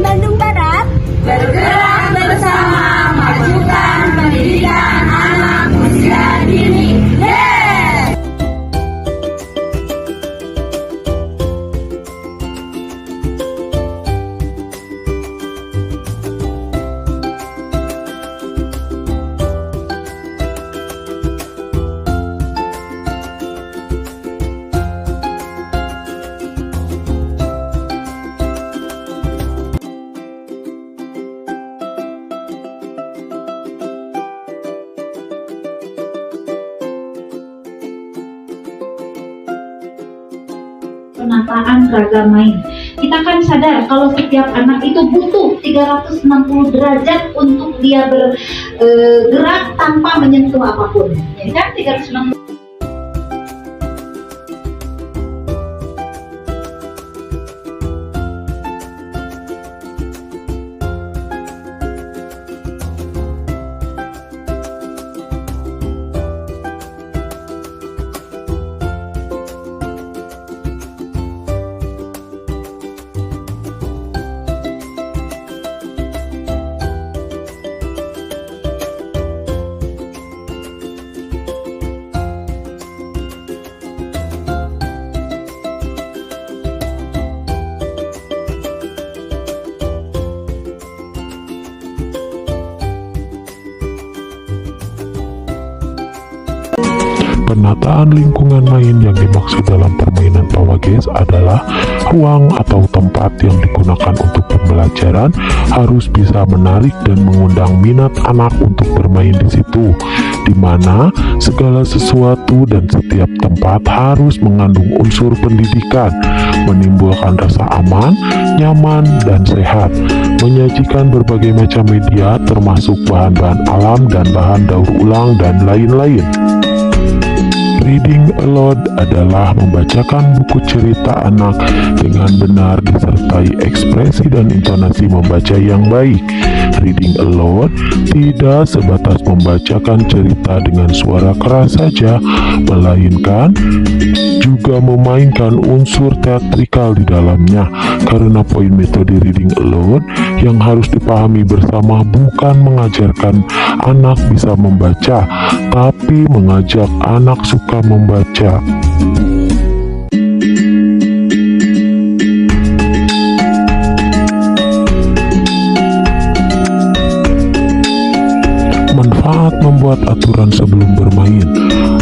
Bandung Barat, bergerak bersama majukan pendidikan anak usia dini. Yes! Penataan ragam main. Kita kan sadar kalau setiap anak itu butuh 360 derajat untuk dia bergerak tanpa menyentuh apapun. Ya kan 360. Penataan lingkungan main yang dimaksud dalam permainan Pawages adalah ruang atau tempat yang digunakan untuk pembelajaran harus bisa menarik dan mengundang minat anak untuk bermain di situ, di mana segala sesuatu dan setiap tempat harus mengandung unsur pendidikan, menimbulkan rasa aman, nyaman, dan sehat, menyajikan berbagai macam media termasuk bahan-bahan alam dan bahan daur ulang dan lain-lain. Reading aloud adalah membacakan buku cerita anak dengan benar disertai ekspresi dan intonasi membaca yang baik. Reading aloud tidak sebatas membacakan cerita dengan suara keras saja, melainkan juga memainkan unsur teatrikal di dalamnya, karena poin metode reading aloud yang harus dipahami bersama bukan mengajarkan anak bisa membaca, tapi mengajak anak suka membaca. Manfaat membuat aturan sebelum bermain.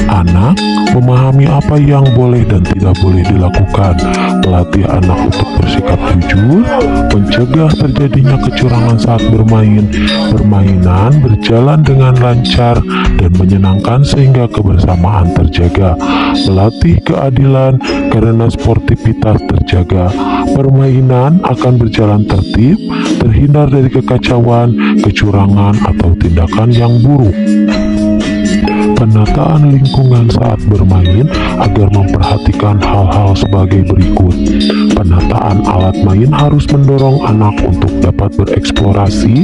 Anak memahami apa yang boleh dan tidak boleh dilakukan, melatih anak untuk bersikap jujur, mencegah terjadinya kecurangan saat bermain, permainan berjalan dengan lancar dan menyenangkan sehingga kebersamaan terjaga, melatih keadilan karena sportivitas terjaga, permainan akan berjalan tertib, terhindar dari kekacauan, kecurangan, atau tindakan yang buruk. Penataan lingkungan saat bermain agar memperhatikan hal-hal sebagai berikut. Penataan alat main harus mendorong anak untuk dapat bereksplorasi,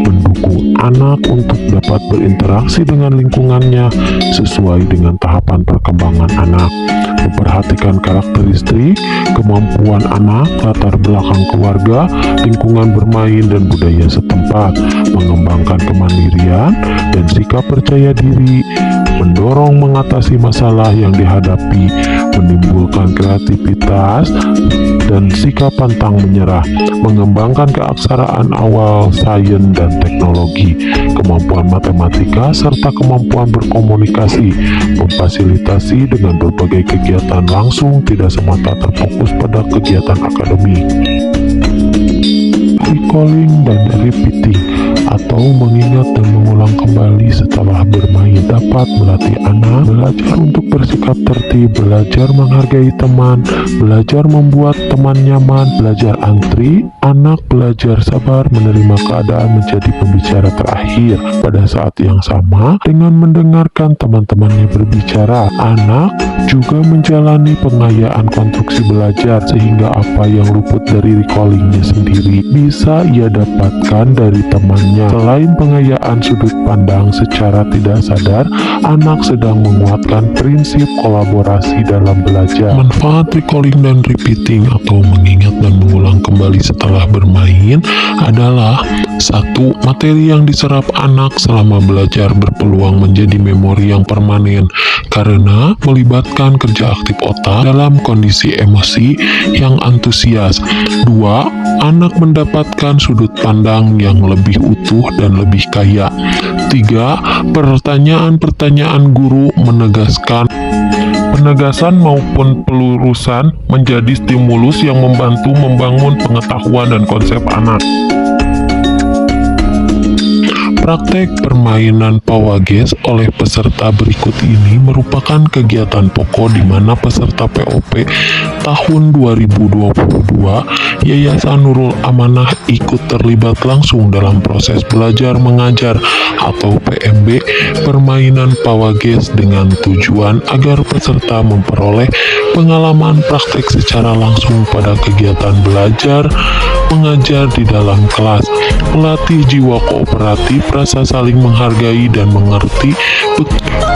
mendukung anak untuk dapat berinteraksi dengan lingkungannya sesuai dengan tahapan perkembangan anak, memperhatikan karakteristik, kemampuan anak, latar belakang keluarga, lingkungan bermain dan budaya setempat, mengembangkan kemandirian dan sikap percaya diri, mendorong mengatasi masalah yang dihadapi, menimbulkan kreativitas dan sikap pantang menyerah, mengembangkan keaksaraan awal, sains dan teknologi, kemampuan matematika serta kemampuan berkomunikasi, memfasilitasi dengan berbagai kegiatan langsung tidak semata terfokus pada kegiatan akademik. Recalling dan repeating atau mengingat dan mengulang kembali setelah bermain dapat melatih anak belajar untuk bersikap tertib, belajar menghargai teman, belajar membuat teman nyaman, belajar antri, anak belajar sabar menerima keadaan menjadi pembicara terakhir pada saat yang sama dengan mendengarkan teman-temannya berbicara. Anak juga menjalani pengayaan konstruksi belajar sehingga apa yang luput dari recallingnya sendiri bisa ia dapatkan dari temannya lainnya. Selain pengayaan sudut pandang, secara tidak sadar, anak sedang menguatkan prinsip kolaborasi dalam belajar. Manfaat recalling dan repeating atau mengingat dan mengulang kembali setelah bermain adalah: 1. Materi yang diserap anak selama belajar berpeluang menjadi memori yang permanen karena melibatkan kerja aktif otak dalam kondisi emosi yang antusias. 2. Anak mendapatkan sudut pandang yang lebih utuh dan lebih kaya. 3. Pertanyaan-pertanyaan guru penegasan maupun pelurusan menjadi stimulus yang membantu membangun pengetahuan dan konsep anak. Praktek permainan Pawages oleh peserta berikut ini merupakan kegiatan pokok di mana peserta POP tahun 2022 Yayasan Nurul Amanah ikut terlibat langsung dalam proses belajar mengajar atau PMB permainan Pawages dengan tujuan agar peserta memperoleh pengalaman praktek secara langsung pada kegiatan belajar mengajar di dalam kelas, melatih jiwa kooperatif, rasa saling menghargai dan mengerti,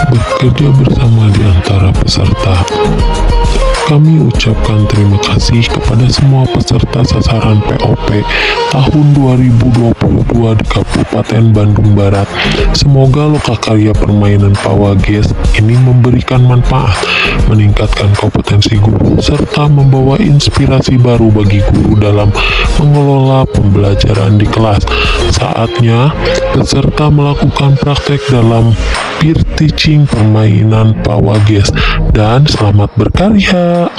bekerja bersama di antara peserta. Kami ucapkan terima kasih kepada semua peserta sasaran POP tahun 2022 di Kabupaten Bandung Barat. Semoga lokakarya permainan Pawages ini memberikan manfaat, meningkatkan kompetensi guru, serta membawa inspirasi baru bagi guru dalam mengelola pembelajaran di kelas. Saatnya peserta melakukan praktek dalam peer teaching permainan Pawages, dan selamat berkarya.